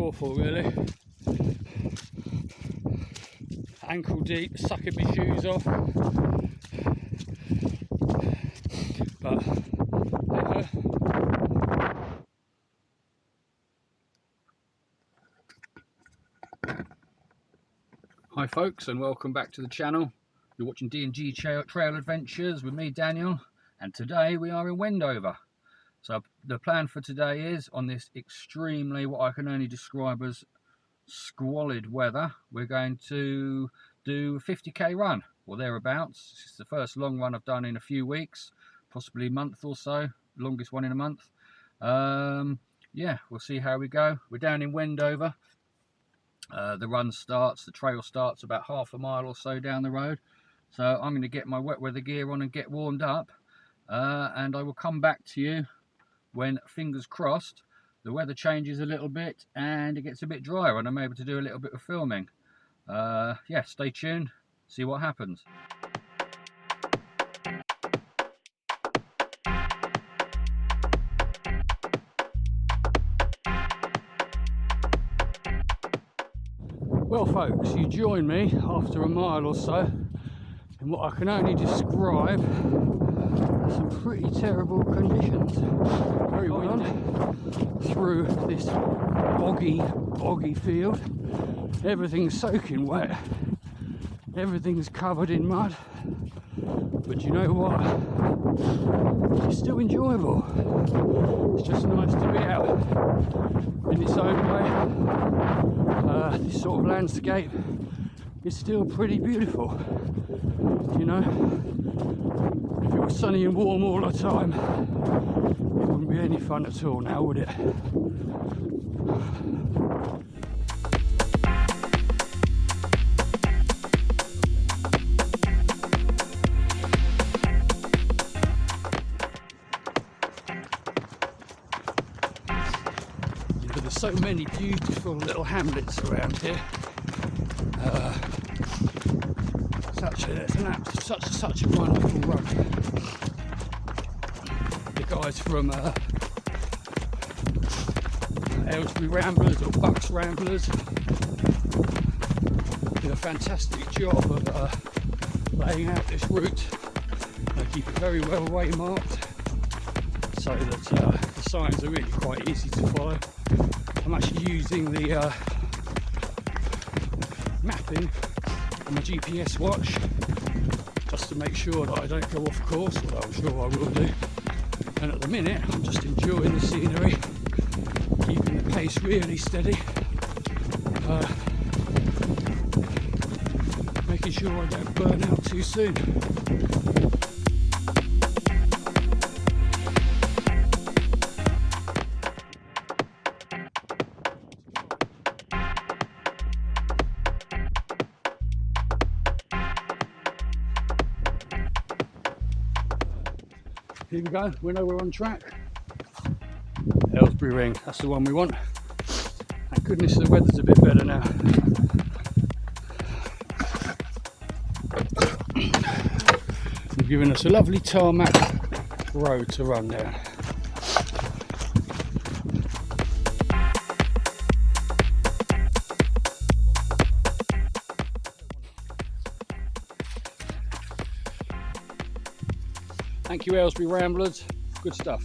awful really. Ankle deep, sucking my shoes off. But hey ho. Hi folks, and welcome back to the channel. You're watching D&G Trail Adventures with me, Daniel, and today we are in Wendover. So the plan for today is, on this extremely, what I can only describe as squalid weather, we're going to do a 50k run or thereabouts. It's the first long run I've done in a few weeks, possibly a month or so, longest one in a month. Yeah, we'll see how we go. We're down in Wendover. The trail starts about half a mile or so down the road. So I'm going to get my wet weather gear on and get warmed up, and I will come back to you when, fingers crossed, the weather changes a little bit and it gets a bit drier and I'm able to do a little bit of filming. Yeah, stay tuned, see what happens. Well folks, you join me after a mile or so in what I can only describe as some pretty terrible conditions. Very windy through this boggy field. Everything's soaking wet, everything's covered in mud, but you know what, it's still enjoyable. It's just nice to be out in its own way. This sort of landscape is still pretty beautiful, you know. If it was sunny and warm all the time, it wouldn't be any fun at all now, would it? There's so many beautiful little hamlets around here. Such a wonderful run. The guys from Aylesbury Ramblers or Bucks Ramblers did a fantastic job of laying out this route. They keep it very well waymarked so that the signs are really quite easy to follow. I'm actually using the mapping on my GPS watch just to make sure that I don't go off course, although I'm sure I will do. And at the minute I'm just enjoying the scenery, keeping the pace really steady, making sure I don't burn out too soon. Here we go, we know we're on track. Aylesbury Ring, that's the one we want. Thank goodness the weather's a bit better now. They've given us a lovely tarmac road to run down. Thank you, Aylesbury Ramblers, good stuff.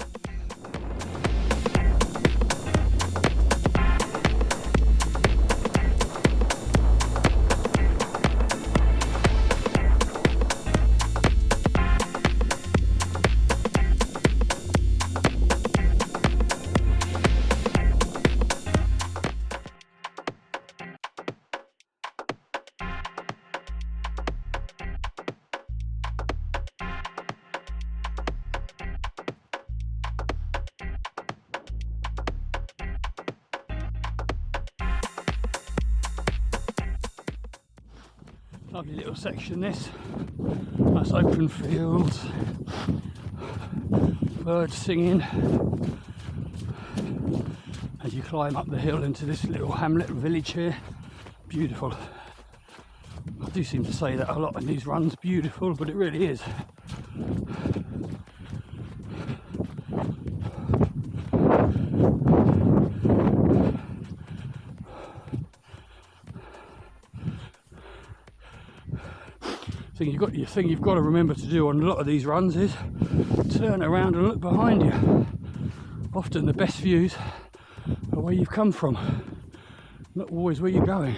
Lovely little section this, nice open fields, birds singing as you climb up the hill into this little hamlet village here. Beautiful. I do seem to say that a lot in these runs, beautiful, but it really is. The thing you've got to remember to do on a lot of these runs is turn around and look behind you. Often the best views are where you've come from, not always where you're going.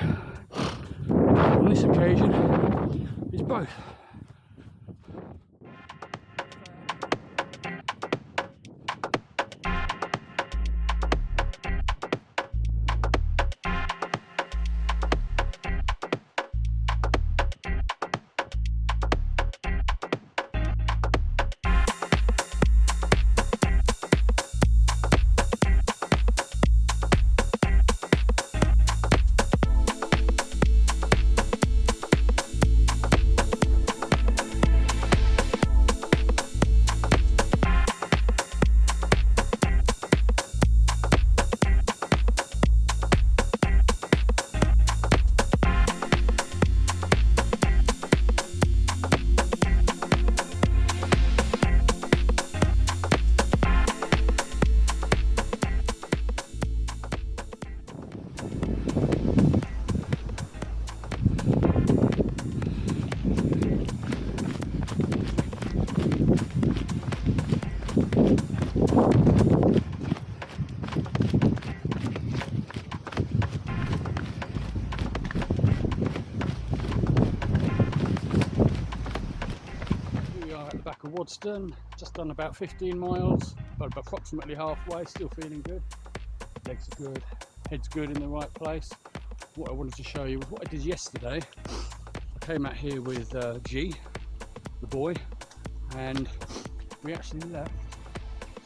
On this occasion, it's both. Wadston, just done about 15 miles, but approximately halfway, still feeling good. Legs are good, head's good, in the right place. What I wanted to show you was what I did yesterday. I came out here with G, the boy, and we actually left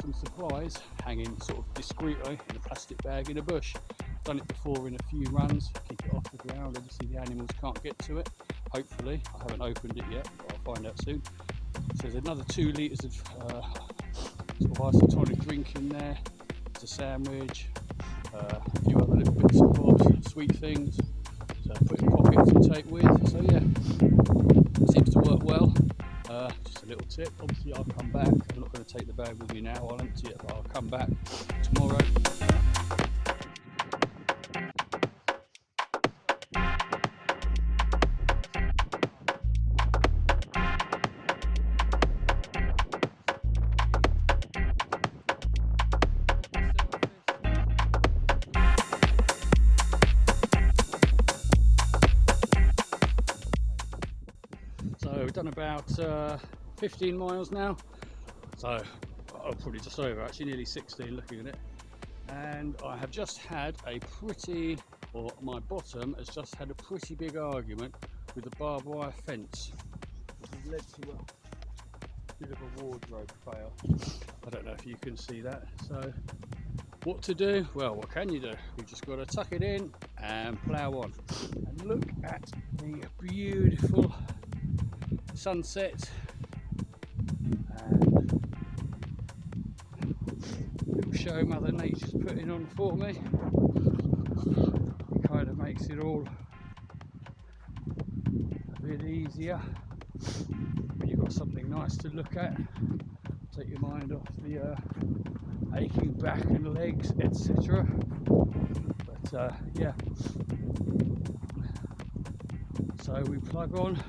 some supplies hanging sort of discreetly in a plastic bag in a bush. Done it before in a few runs, keep it off the ground, obviously the animals can't get to it, hopefully. I haven't opened it yet, but I'll find out soon. So there's another 2 litres of sort of isotonic drink in there. It's a sandwich, a few other little bits and bobs, sweet things to put in pockets and take with. So yeah, seems to work well. Just a little tip, obviously I'll come back. I'm not going to take the bag with me now, I'll empty it, but I'll come back tomorrow. So we've done about 15 miles now, so probably just over, actually nearly 16 looking at it, and I have just had a pretty, or my bottom has just had a pretty big argument with a barbed wire fence, which has led to a bit of a wardrobe fail. I don't know if you can see that. So what to do? Well, what can you do? You've just got to tuck it in and plough on. And look at the beautiful sunset and little show Mother Nature's putting on for me. It kind of makes it all a bit easier when you've got something nice to look at, take your mind off the aching back and legs, etc. But yeah, so we plug on.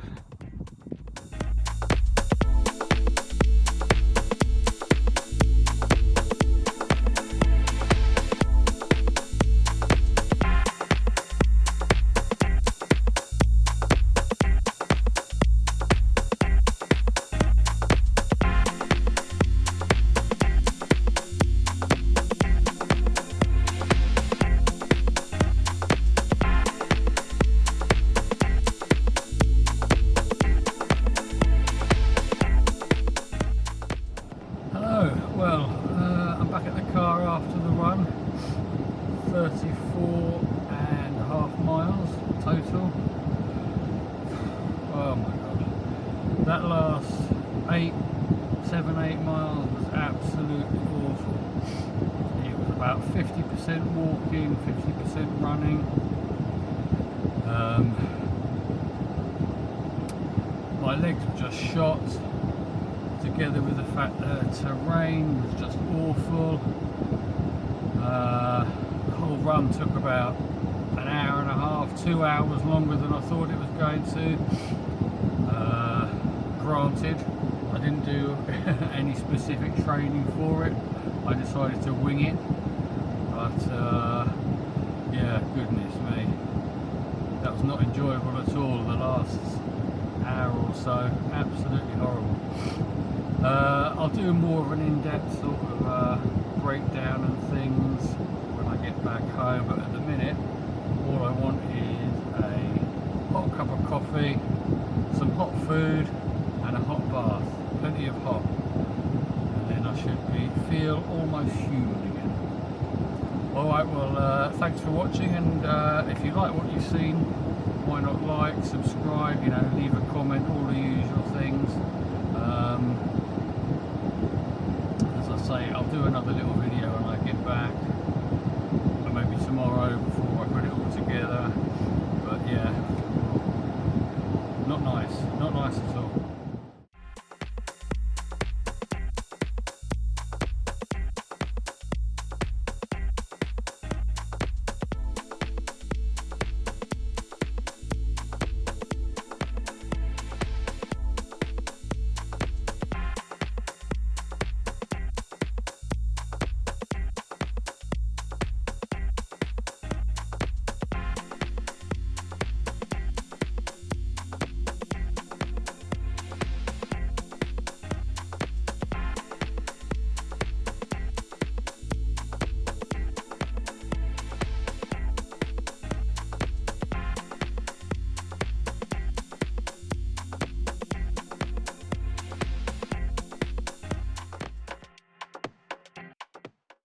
I'm back at the car after the run. 34.5 miles total. Oh my god, that last 7-8 miles was absolutely awful. It was about 50% walking, 50% running. My legs were just shot, together with the fact that the terrain was just awful. The whole run took about an hour and a half, 2 hours longer than I thought it was going to. granted, I didn't do any specific training for it. I decided to wing it, but yeah, goodness me, that was not enjoyable at all. The last hour or so, absolutely horrible. I'll do more of an in-depth sort of breakdown and things when I get back home, but at the minute all I want is a hot cup of coffee, some hot food and a hot bath, plenty of hot, and then I should feel almost human again. Alright, well thanks for watching, and if you like what you've seen, why not like, subscribe, you know, leave a comment, all the usual things. As I say, I'll do another little video when I get back, or maybe tomorrow before I put it all together. But yeah, not nice at all.